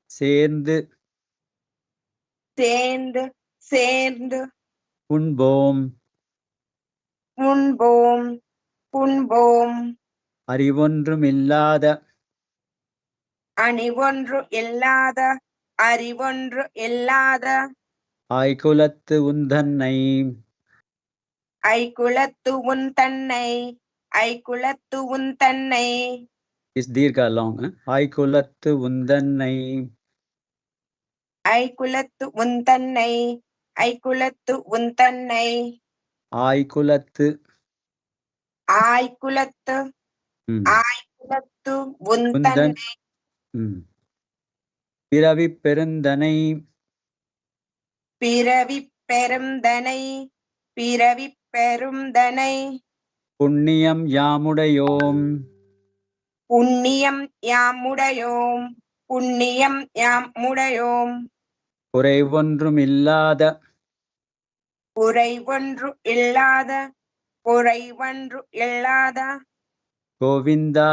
சேர்ந்து. சேர்ந்து. சேர்ந்து. Unbom. Unbom. Unbom. அறிவொன்றும் இல்லாத. அணிவொன்று இல்லாத. அறிவொன்று இல்லாத. ஐகுலத்து உந்தன்னை ஐகுலத்து உன் தன்னை ஐகுலத்து உன் தன்னை இஸ் தீர்க்கா லாங் ஐகுலத்து உந்தன்னை ஐகுலத்து உன் தன்னை ஐகுலத்து உன் தன்னை ஆய்குலத்து ஆய்குலத்து ஆய்குலத்து உன் தன்னை பிறவி பெருந்தனை பிறவி பெருந்தனை பிறவி பெருந்தனை புண்ணியம் யாமுடையோம் புண்ணியம் யாமுடையோம் புண்ணியம் யாமுடையோம் குறைவொன்றும் இல்லாத குறைவொன்று இல்லாத குறைவொன்று இல்லாத கோவிந்தா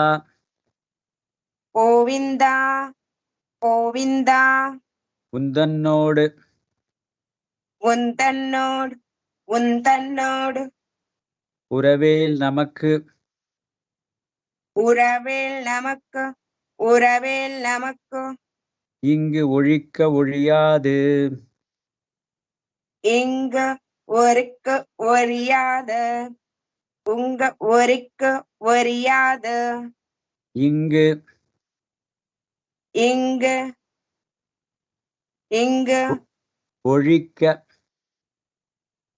கோவிந்தா கோவிந்தா உந்தன்னோடு உந்தன்னோடு உந்தன்னோடு உறவேல் நமக்கு உறவேல் நமக்கு உறவேல் நமக்கு இங்கு ஒழிக்க ஒழியாது இங்கு ஒருக்கு ஒழியாது உங்க ஒருக்கு ஒழியாது இங்கு இங்கு இங்கு ஒழிக்க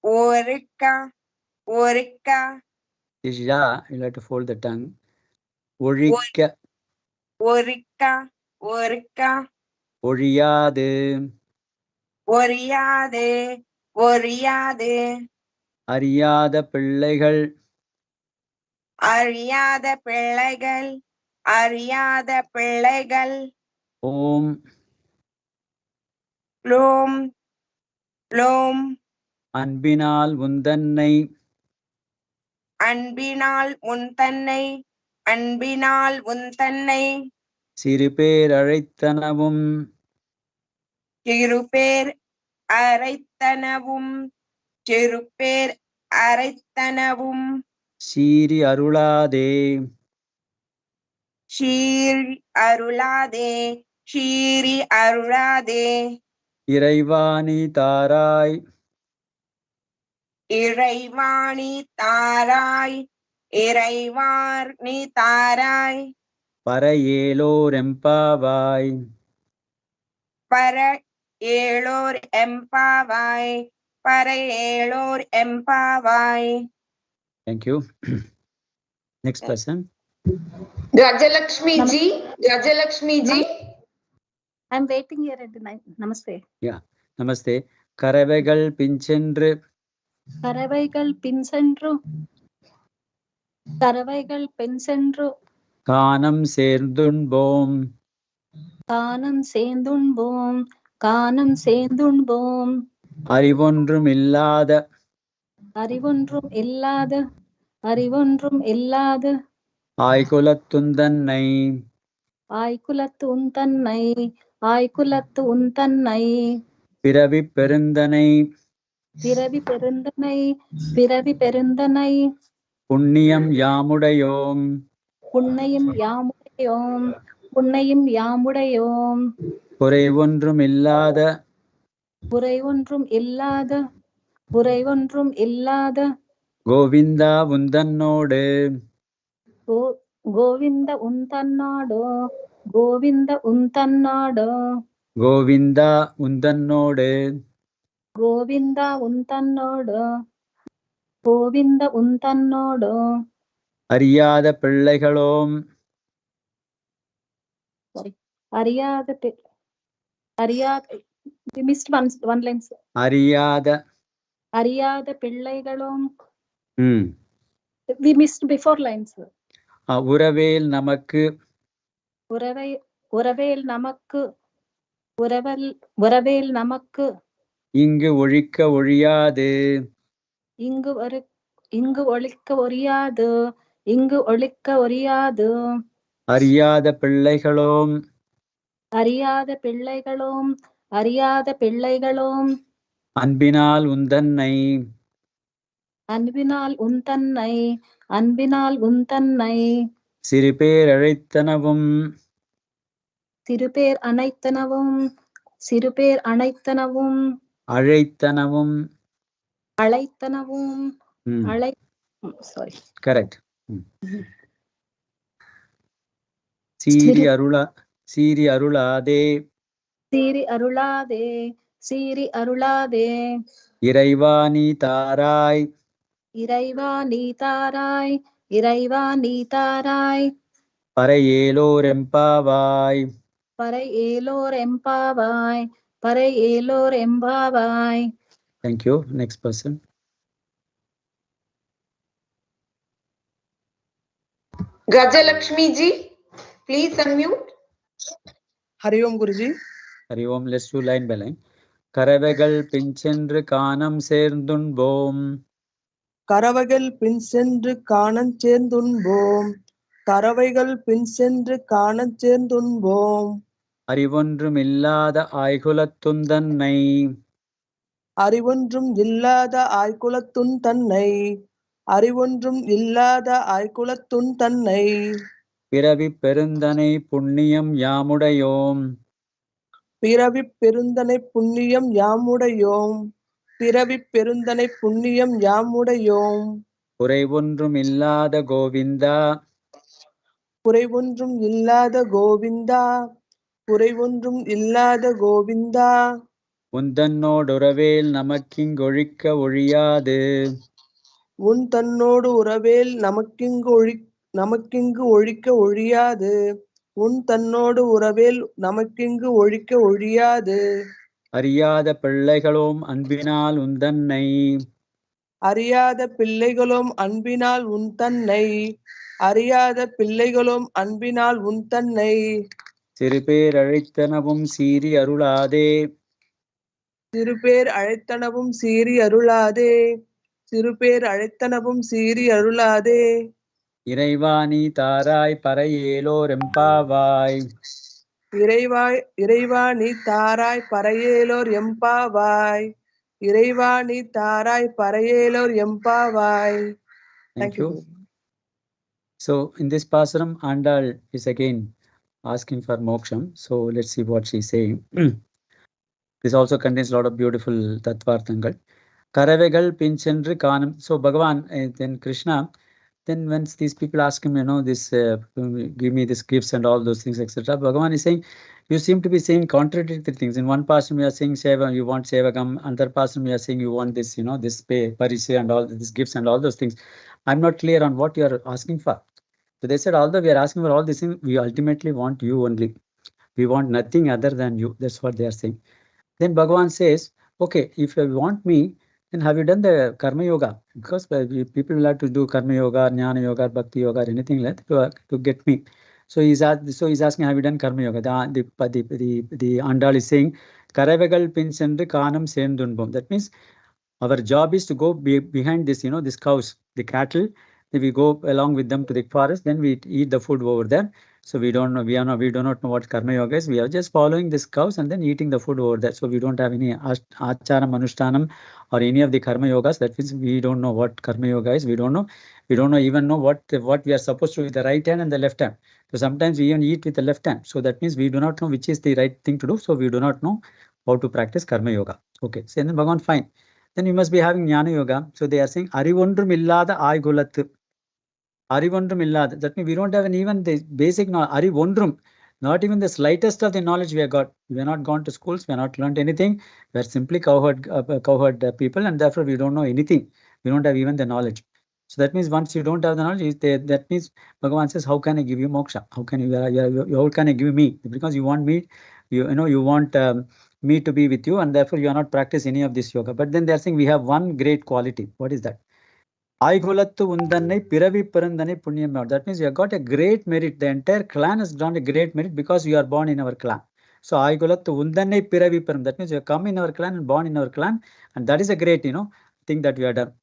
ஒருக்க ஒருக்க is ya you have to fold the tongue ஒழிக்க ஒருக்க ஒருக்க ஒழியாது ஒழியாது ஒழியாது அறியாத பிள்ளைகள் அறியாத பிள்ளைகள் அறியாத பிள்ளைகள் ஓம் லோம் லோம் அன்பினால் உந்தன்னை அன்பினால் உன் தன்னை அன்பினால் உன் தன்னை சிறுபேர் அழைத்தனவும் சிறுபேர் அரைத்தனவும் சிறுபேர் அரைத்தனவும் சீறி அருளாதே ஷீரி அருளாதே ஷீரி அருளாதே இறைவாணி தாராய் இறைவாணி தாராய் இறைவார் நீ தாராய் பர ஏலோர் எம்பாவாய் பர ஏழோர் எம்பாவாய் பர ஏழோர் எம்பாவாய். Thank you. Next person. Rajalakshmi ji, Rajalakshmi ji. I'm waiting here at the night. Namaste. Yeah, namaste. கறவைகள் பின்சென்று கறவைகள் பின்சென்று கறவைகள் பின்சென்று கானம் சேர்ந்துண்போம் கானம் சேர்ந்துண்போம் கானம் சேர்ந்துண்போம் அறிவொன்றும் இல்லாத அறிவொன்றும் இல்லாத அறிவொன்றும் இல்லாத ஆய்குலத்துந்தன்னை ஆய்குலத்து உந்தன்னை ஆய்குலத்து உந்தன்னை பிறவி பெருந்தனை பிறவி பெருந்தனை பிறவி பெருந்தனை புண்ணியம் யாமுடையோம் புண்ணையும் யாமுடையோம் புண்ணையும் யாமுடையோம் குறைவொன்றும் இல்லாத குறைவொன்றும் இல்லாத குறைவொன்றும் இல்லாத கோவிந்தா உந்தன்னோடு கோவிந்த உந்தன்னாடோ கோவிந்த உந்தன்னாடோ கோவிந்தா உந்தன்னோடு கோவிந்தா உந்தன்னோடோ கோவிந்த உந்தன்னோடோ அறியாத பிள்ளைகளோம் அறியாத அறியாத we missed one line. அறியாத அறியாத பிள்ளைகளும் we missed before lines. உறவேல் நமக்கு உறவேல் நமக்கு உறவேல் நமக்கு இங்கு ஒழிக்க ஒழியாது இங்கு ஒழிக்க ஒழியாது இங்கு ஒழிக்க ஒழியாது அறியாத பிள்ளைகளோம் அறியாத பிள்ளைகளும் அறியாத பிள்ளைகளும் அன்பினால் உந்தன்னை அன்பினால் உந்தன்னை அன்பினால் உந்தன்னை சிறுபேர் அழைத்தனவும் சிறுபேர் அனைத்தனவும் சிறுபேர் அனைத்தனவும் அழைத்தனவும். அழைத்தனவும். Sorry. Correct. சீரி அருளாதே. சீரி அருளாதே. சீரி அருளாதே. இறைவா நீ தாராய். இறைவா நீ தாராய். இறைவா நீ தாராய். பறையேலோர் எம்பாவாய். பறை ஏலோர் எம்பாவாய். பறை ஏலோர் எம்பாவாய். Thank you. Next person. Gajalakshmi ji, please unmute. Hari Om Guruji. Hari Om. Let's do line by line. கரவைகள் பின்சென்று காணம் சேர்ந்துண்போம். கரவைகள் பின்சென்று காணம் சேர்ந்துண்போம். கரவைகள் பின்சென்று காணம் சேர்ந்துண்போம். அறிவொன்றும் இல்லாத ஆய்குலத்துன் தன்னை. அறிவொன்றும் இல்லாத ஆய்குலத்துன் தன்னை. அறிவொன்றும் இல்லாத ஆய்குலத்துன் தன்னை. பிறவி பெருந்தனை புண்ணியம் யாமுடையோம். பிறவி பெருந்தனை புண்ணியம் யாமுடையோம். பிறவி பெருந்தனை புண்ணியம் யாமுடையோம். குறைவொன்றும் இல்லாத கோவிந்தா. குறைவொன்றும் இல்லாத கோவிந்தா. குறைவொன்றும் இல்லாத கோவிந்தா. உந்தன்னோடுறவேல் நமக்கிங்கொழிக்க ஒழியாது. உன் தன்னோடு உறவேல் நமக்கிங்கு ஒழிக்க ஒழியாது. உன் தன்னோடு உறவேல் நமக்கிங்கு ஒழிக்க ஒழியாது. அறியாத பிள்ளைகளோம் அன்பினால் உந்தன்னை. அறியாத பிள்ளைகளோம் அன்பினால் உன் தன்னை. அறியாத பிள்ளைகளோம் அன்பினால் உன் தன்னை. சிறுபேர் அழைத்தனவும் சீரி அருளாதே. சிறுபேர் அழைத்தனவும் சீரி அருளாதே. சிறுபேர் அழைத்தனவும் சீரி அருளாதே. இறைவா நீ தாராய் பறையேலோர் எம்பாவாய். இறைவா நீ தாராய் பறையேலோர் எம்பாவாய். இறைவா நீ தாராய் பறையேலோர் எம்பாவாய். Thank you. So in this pasaram, Andal is again asking for moksham. So let's see what she's saying. This also contains a lot of beautiful tattvarthangal. Karavegal pinchendru kanam. So Bhagavan, then Krishna, then when these people ask him, this give me this gifts and all those things, etc. Bhagavan is saying, you seem to be saying contradictory things. In one person you are saying seva, you want sevagam. Another person you are saying you want this, this pay, parise and all these gifts and all those things. I'm not clear on what you are asking for. So they said, although we are asking for all these things, we ultimately want you only. We want nothing other than you. That's what they are saying. Then Bhagavan says, okay, if you want me, then have you done the karma yoga? Because people will have to do karma yoga, jnana yoga, bhakti yoga, or anything like that to get me. So he's asking, have you done karma yoga? The Andal is saying, Karavegal pinsendu kanam sendunbom. That means our job is to go behind this, this cows, the cattle. We go along with them to the forest, then we eat the food over there. So we do not know what karma yoga is. We are just following this cows and then eating the food over there. So we don't have any acharam, anushtanam or any of the karma yogas. That means we don't know what karma yoga is. We don't know even know what we are supposed to do with the right hand and the left hand. So sometimes we even eat with the left hand. So that means we do not know which is the right thing to do. So we do not know how to practice karma yoga. Okay. So then Bhagavan, fine. Then you must be having jnana yoga. So they are saying arivondrum illada aigulathu. Arivondrum illada. That means we don't have even the basic knowledge. Arivondrum. Not even the slightest of the knowledge we have got. We have not gone to schools. We have not learned anything. We are simply cowherd people, and therefore we don't know anything. We don't have even the knowledge. So that means once you don't have the knowledge, that means Bhagavan says, how can I give you moksha? How can I give me? Because you want me, you want me to be with you, and therefore you are not practicing any of this yoga. But then they are saying we have one great quality. What is that? Aigulattu undanai piravi parandane punyam. That means you have got a great merit. The entire clan has done a great merit because you are born in our clan. So Aigulattu undanai piravi param. That means you have come in our clan and born in our clan, and that is a great, thing that we have done.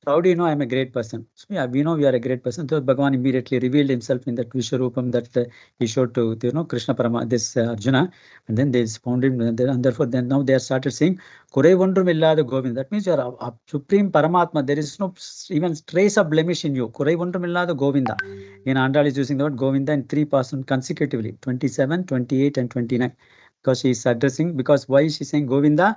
So how do you know I'm a great person? So yeah, we know we are a great person. So Bhagavan immediately revealed himself in that Vishwarupam that he showed to Krishna Parama, this Arjuna, and then they found him, and therefore then now they have started saying Kurevondrum illada Govinda. That means you are a supreme Paramatma. There is no even trace of blemish in you. Kurevondrum illada Govinda. In Andal is using the word Govinda in 3 persons consecutively, 27, 28, and 29. Because she is addressing, because why is she saying Govinda?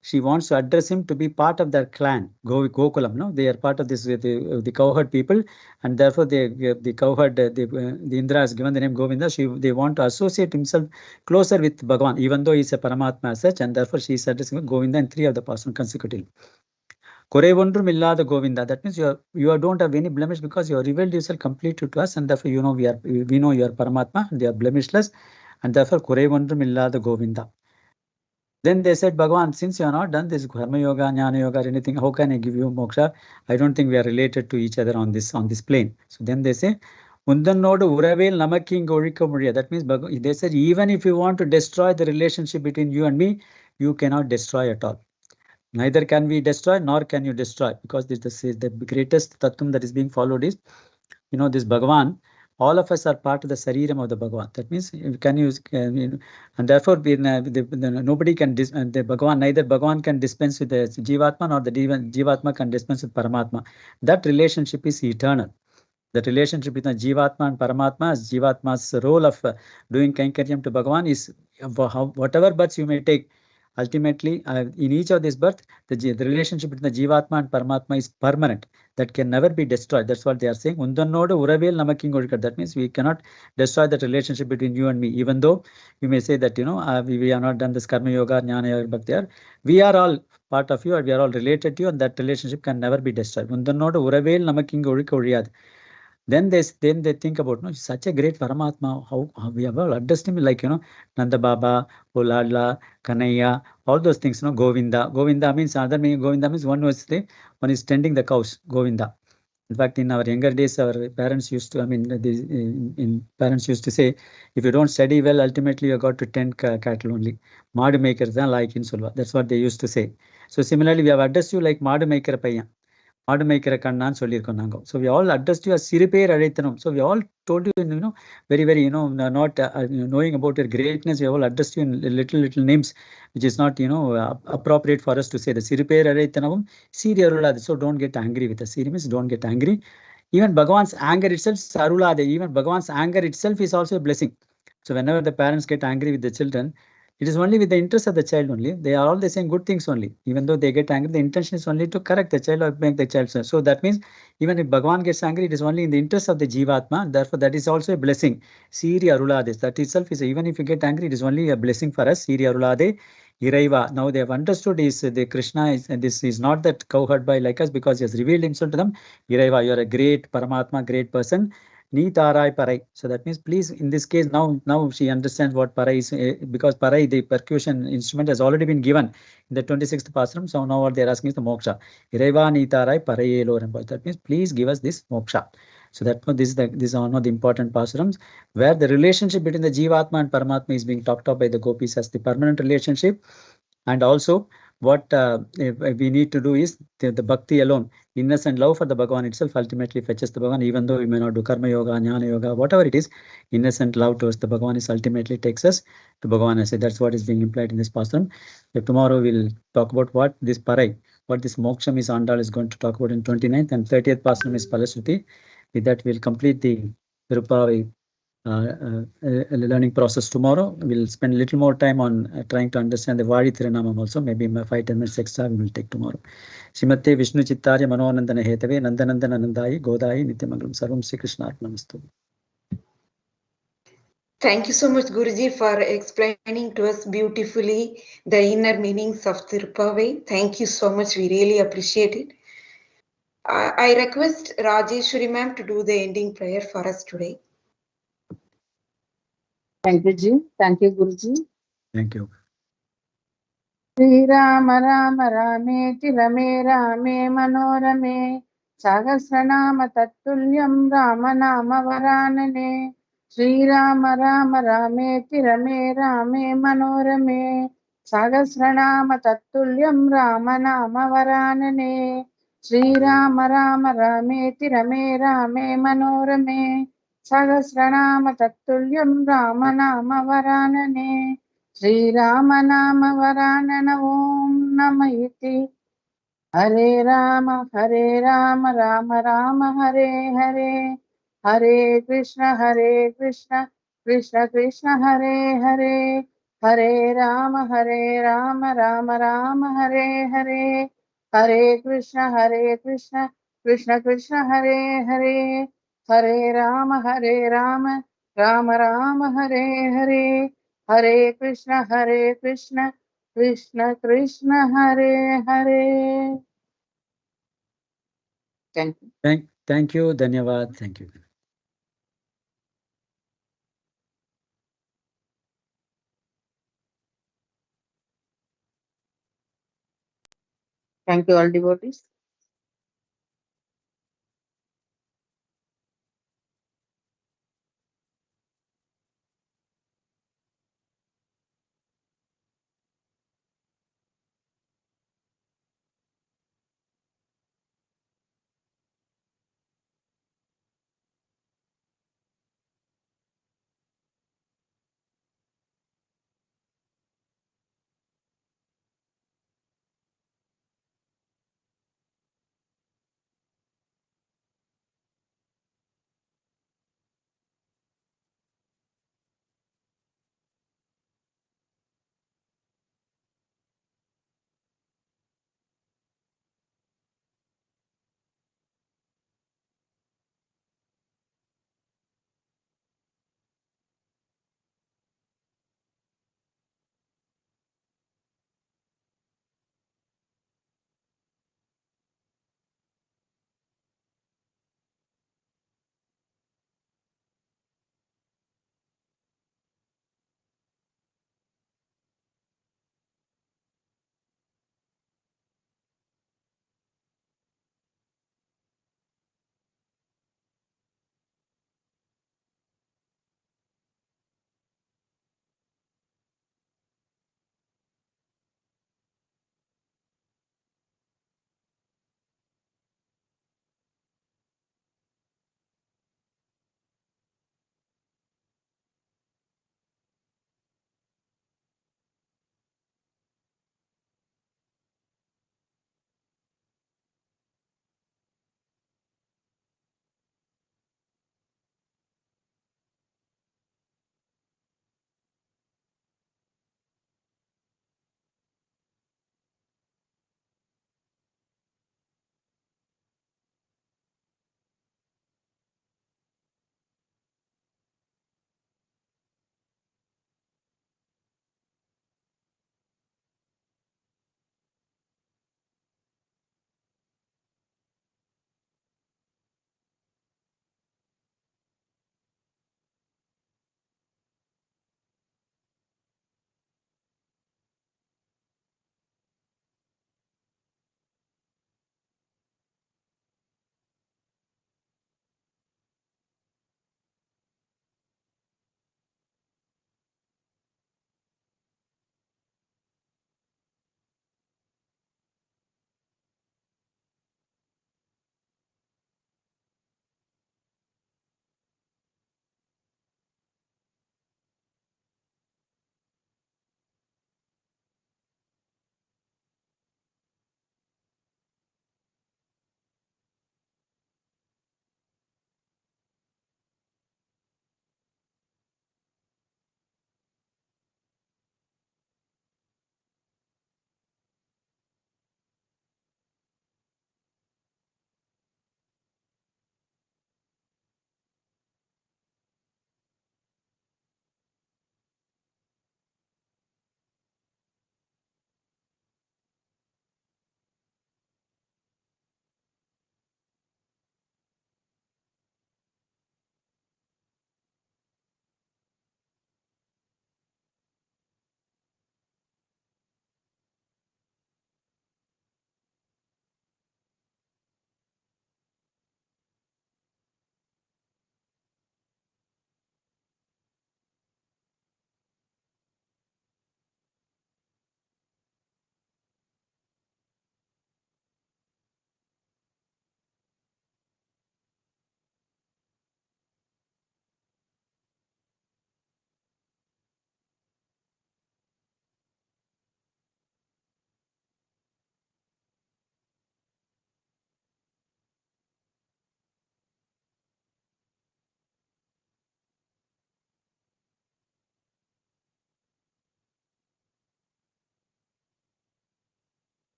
she wants to address him to be part of their clan, Gokulam. No, they are part of this the cowherd people, and therefore the cowherd the Indra has given the name Govinda. They want to associate himself closer with Bhagavan, even though he is a Paramatma as such, and therefore she is addressing Govinda in 3 of the passages consecutively. Korevondrum illada Govinda. That means you don't have any blemish because you have revealed yourself completely to us, and therefore we know you are Paramatma, and you are blemishless, and therefore Korevondrum illada Govinda. Then they said, Bhagavan, since you have not done this Karma Yoga, Jnana Yoga, or anything, how can I give you moksha? I don't think we are related to each other on this plane. So then they say, Undanodu Uravel Namaki Ngorika Muriya. That means they said, even if you want to destroy the relationship between you and me, you cannot destroy at all. Neither can we destroy, nor can you destroy, because this is the greatest tattvam that is being followed is, this Bhagavan. All of us are part of the Sariram of the Bhagavan. That means and therefore nobody can the Bhagavan, neither Bhagavan can dispense with the Jivatma, nor the Jivatma can dispense with Paramatma. That relationship is eternal. The relationship between Jivatma and Paramatma, as Jivatma's role of doing Kainkaryam to Bhagavan is whatever births you may take. Ultimately, in each of these births, the relationship between the Jivatma and Paramatma is permanent. That can never be destroyed. That's what they are saying. That means we cannot destroy that relationship between you and me, even though you may say that, we have not done this Karma Yoga, Jnana Yoga, but there, we are all part of you, and we are all related to you, and that relationship can never be destroyed. Then they think about, such a great Paramatma, how we have all addressed him like, Nanda Baba, Oladla, Kanaya, all those things, Govinda. Govinda means, other meaning Govinda means one is tending the cows, Govinda. In fact, in our younger days, our parents used to, parents used to say, if you don't study well, ultimately you got to tend cattle only. Maadu makers than like in Solva. That's what they used to say. So similarly, we have addressed you like Maadu maker Payyan. So we all addressed you as Siripir Arithanam. So we all told you, very, very, not knowing about your greatness, we all addressed you in little names, which is not, appropriate for us to say. The Siripir Arithanam, Siri Arulade. So don't get angry with us. Siri means don't get angry. Even Bhagavan's anger itself is Arulade. Even Bhagavan's anger itself is also a blessing. So whenever the parents get angry with the children, it is only with the interest of the child only. They are all saying good things only. Even though they get angry, the intention is only to correct the child or make the child. So that means even if Bhagavan gets angry, it is only in the interest of the Jivatma. Therefore, that is also a blessing. Siri Arulade. That itself is, even if you get angry, it is only a blessing for us. Siri Arulade. Iraiva. Now they have understood is the Krishna is, and this is not that cowherd boy like us, because he has revealed himself to them. Iraiva, you are a great Paramatma, great person. Nitarai Parai. So that means, please, in this case, now she understands what Parai is, because Parai, the percussion instrument, has already been given in the 26th Pasram. So now what they are asking is the moksha. Iraiva Nitarai Parai Eloramba. That means, please give us this moksha. So that this is one of the important pasrams where the relationship between the Jivatma and Paramatma is being talked about by the gopis as the permanent relationship. And also, what we need to do is the bhakti alone, innocent love for the Bhagavan itself ultimately fetches the Bhagavan, even though we may not do Karma Yoga, Jnana Yoga, whatever it is, innocent love towards the Bhagavan is ultimately takes us to Bhagavan. I say that's what is being implied in this pasram. Tomorrow we'll talk about what this Parai, what this Moksham is Andal is going to talk about in 29th, and 30th pasram is Palasuti. With that, we'll complete the Thiruppavai learning process tomorrow. We'll spend a little more time on trying to understand the Vadi Thiranamam also. Maybe 5-10 minutes extra we will take tomorrow. Srimate Vishnu Chittarya Manonandana Hetave Nandanandana Nandayi Godayi Nityamangalam Sarvam Sri Krishna Arpanamastu. Thank you so much, Guruji, for explaining to us beautifully the inner meanings of Thiruppavai. Thank you so much. We really appreciate it. I request Rajeshwari ma'am to do the ending prayer for us today. Thank you, Ji. Thank you, Guruji. Thank you. Sri Rama Rama Rameti Rame Rame Manorame Sahasranama Tattulyam Rama Nama Varanane Sri Rama Rama Rameti Rame Rame Manorame Sahasranama Tattulyam Rama Nama Varanane Sri Rama Rama Rameti Rame Rame Manorame Sahasranama Tattulyam Rama Nama Varanane Sri Rama Nama Varanana Om Namayiti Hare Rama Rama Rama Hare Hare Hare Krishna Krishna Krishna Hare Hare Hare Rama, Rama Rama, Hare Hare. Hare Krishna, Krishna Krishna, Hare Hare. Hare Rama, Rama Rama, Hare Hare. Hare Krishna, Krishna Krishna, Hare Hare. Thank you. Thank you, Dhanyavad. Thank you. Thank you, all devotees.